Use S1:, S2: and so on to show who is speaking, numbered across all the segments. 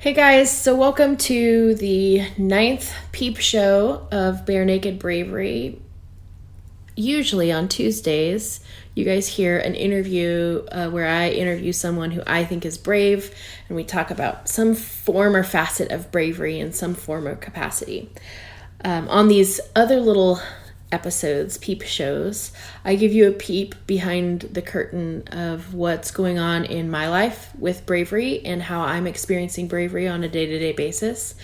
S1: Hey guys, so welcome to the 9th Peep Show of Bare Naked Bravery. Usually on Tuesdays, you guys hear an interview where I interview someone who I think is brave, and we talk about some form or facet of bravery in some form or capacity. On these other little episodes, peep shows, I give you a peep behind the curtain of what's going on in my life with bravery and how I'm experiencing bravery on a day-to-day basis.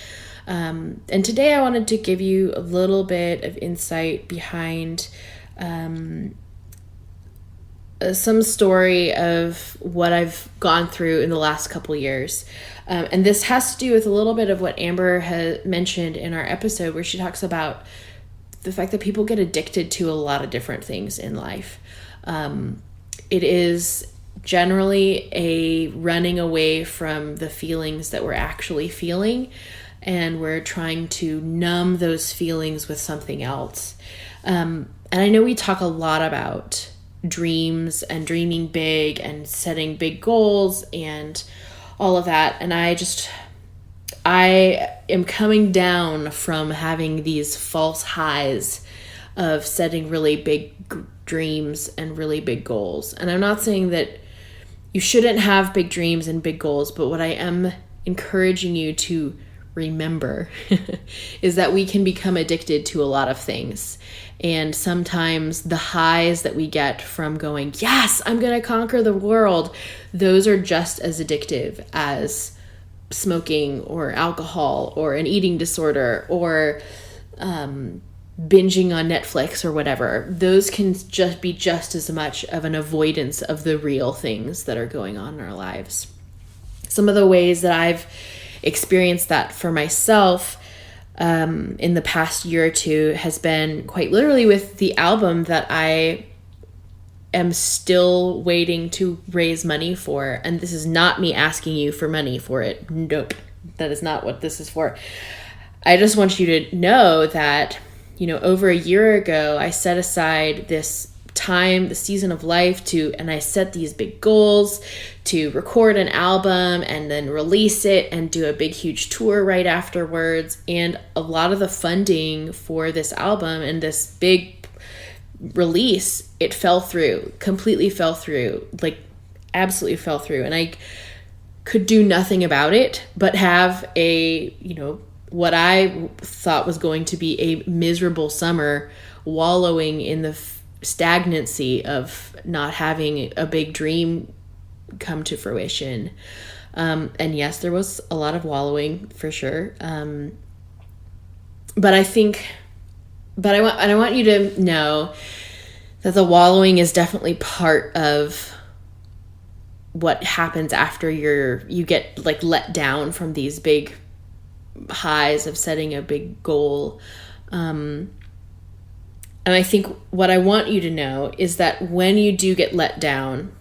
S1: And today I wanted to give you a little bit of insight behind some story of what I've gone through in the last couple years. And this has to do with a little bit of what Amber has mentioned in our episode where she talks about the fact that people get addicted to a lot of different things in life. It is generally a running away from the feelings that we're actually feeling, and we're trying to numb those feelings with something else. And I know we talk a lot about dreams and dreaming big and setting big goals and all of that, and I am coming down from having these false highs of setting really big dreams and really big goals. And I'm not saying that you shouldn't have big dreams and big goals, but what I am encouraging you to remember is that we can become addicted to a lot of things. And sometimes the highs that we get from going, yes, I'm going to conquer the world, those are just as addictive as smoking or alcohol or an eating disorder or binging on Netflix or whatever. Those can just be just as much of an avoidance of the real things that are going on in our lives. Some of the ways that I've experienced that for myself in the past year or two has been quite literally with the album that I am still waiting to raise money for. And this is not me asking you for money for it. Nope. That is not what this is for. I just want you to know that, over a year ago, I set aside this time, the season of life and I set these big goals to record an album and then release it and do a big, huge tour right afterwards. And a lot of the funding for this album and this big release, it completely fell through, like absolutely fell through. And I could do nothing about it, but have what I thought was going to be a miserable summer wallowing in the stagnancy of not having a big dream come to fruition. And yes, there was a lot of wallowing for sure. But I want you to know that the wallowing is definitely part of what happens after you get like let down from these big highs of setting a big goal. And I think what I want you to know is that when you do get let down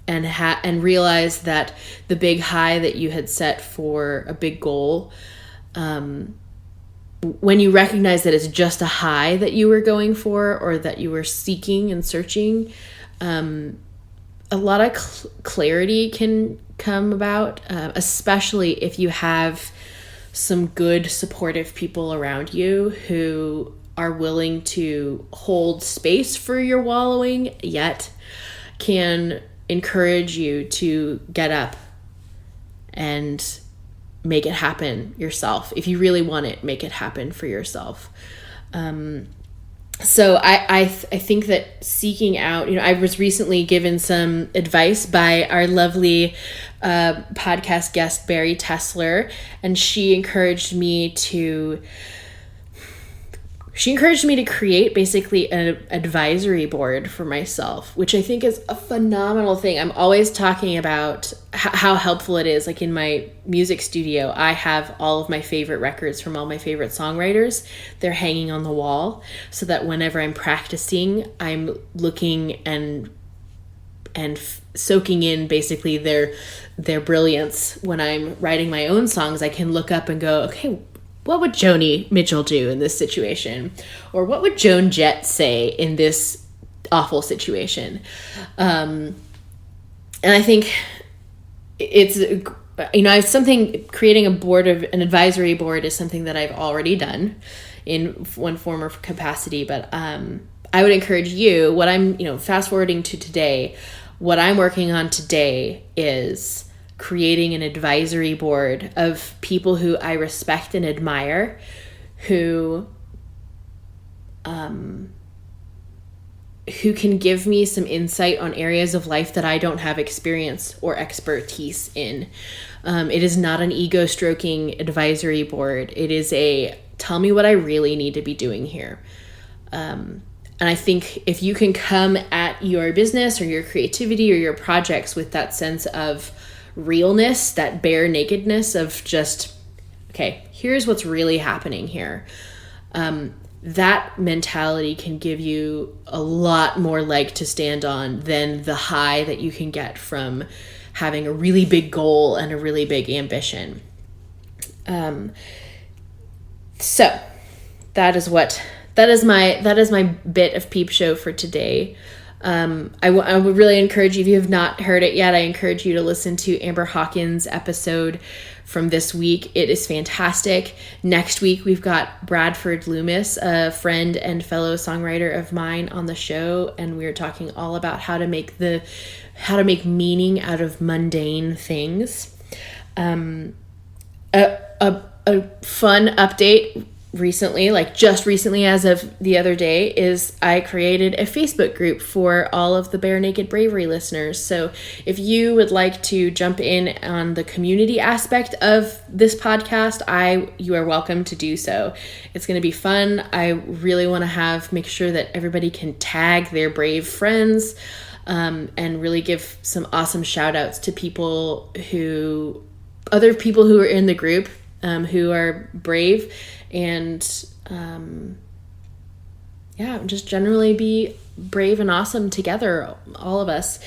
S1: and realize that the big high that you had set for a big goal, when you recognize that it's just a high that you were going for or that you were seeking and searching, a lot of clarity can come about, especially if you have some good supportive people around you who are willing to hold space for your wallowing, yet can encourage you to get up and make it happen yourself. If you really want it, make it happen for yourself. So I think that seeking out, I was recently given some advice by our lovely podcast guest, Barry Tessler, and she encouraged me to create basically an advisory board for myself, which I think is a phenomenal thing. I'm always talking about how helpful it is. Like in my music studio, I have all of my favorite records from all my favorite songwriters. They're hanging on the wall so that whenever I'm practicing, I'm looking and soaking in basically their brilliance. When I'm writing my own songs, I can look up and go, okay, what would Joni Mitchell do in this situation? Or what would Joan Jett say in this awful situation? And I think it's creating an advisory board is something that I've already done in one form or capacity, but I would encourage you, what I'm, fast forwarding to today, what I'm working on today is creating an advisory board of people who I respect and admire, who can give me some insight on areas of life that I don't have experience or expertise in. It is not an ego-stroking advisory board. It is tell me what I really need to be doing here. And I think if you can come at your business or your creativity or your projects with that sense of realness, that bare nakedness of just, okay, here's what's really happening here. That mentality can give you a lot more leg to stand on than the high that you can get from having a really big goal and a really big ambition. So that is my bit of Peep Show for today. I would really encourage you, if you have not heard it yet, I encourage you to listen to Amber Hawkins' episode from this week. It is fantastic. Next week, we've got Bradford Loomis, a friend and fellow songwriter of mine, on the show, and we're talking all about how to make meaning out of mundane things. A fun update recently, just recently as of the other day, is I created a Facebook group for all of the Bare Naked Bravery listeners. So if you would like to jump in on the community aspect of this podcast, you are welcome to do so. It's going to be fun. I really want to make sure that everybody can tag their brave friends, and really give some awesome shout outs to other people who are in the group, who are brave, and just generally be brave and awesome together, all of us.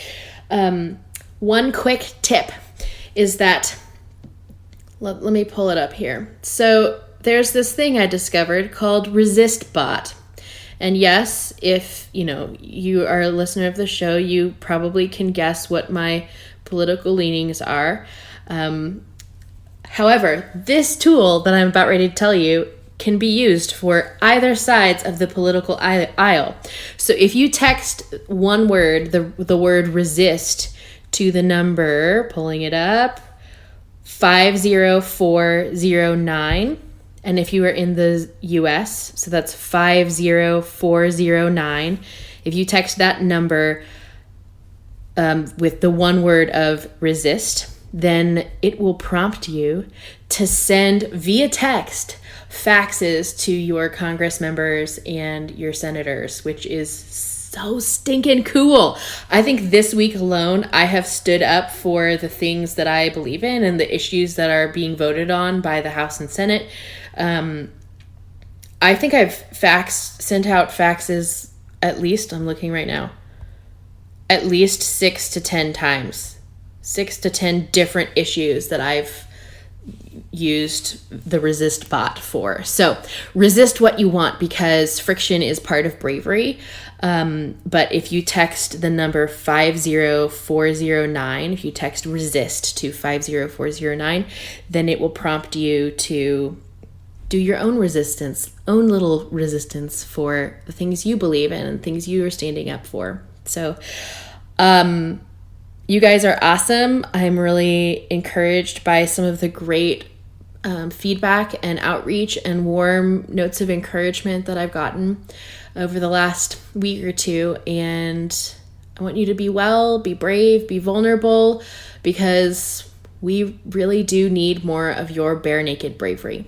S1: One quick tip is that, let me pull it up here. So there's this thing I discovered called ResistBot. And yes, if you are a listener of the show, you probably can guess what my political leanings are. However, this tool that I'm about ready to tell you can be used for either sides of the political aisle. So if you text one word, the word resist, to the number, pulling it up, 50409, and if you are in the US, so that's 50409, if you text that number with the one word of resist, then it will prompt you to send via text faxes to your Congress members and your senators, which is so stinking cool. I think this week alone, I have stood up for the things that I believe in and the issues that are being voted on by the House and Senate. I think I've sent out faxes at least, I'm looking right now, at least 6 to 10 times. 6 to 10 different issues that I've used the ResistBot for. So resist what you want, because friction is part of bravery. But if you text the number 50409, if you text resist to 50409, then it will prompt you to do your own little resistance for the things you believe in and things you are standing up for. So, you guys are awesome. I'm really encouraged by some of the great feedback and outreach and warm notes of encouragement that I've gotten over the last week or two. And I want you to be well, be brave, be vulnerable, because we really do need more of your bare naked bravery.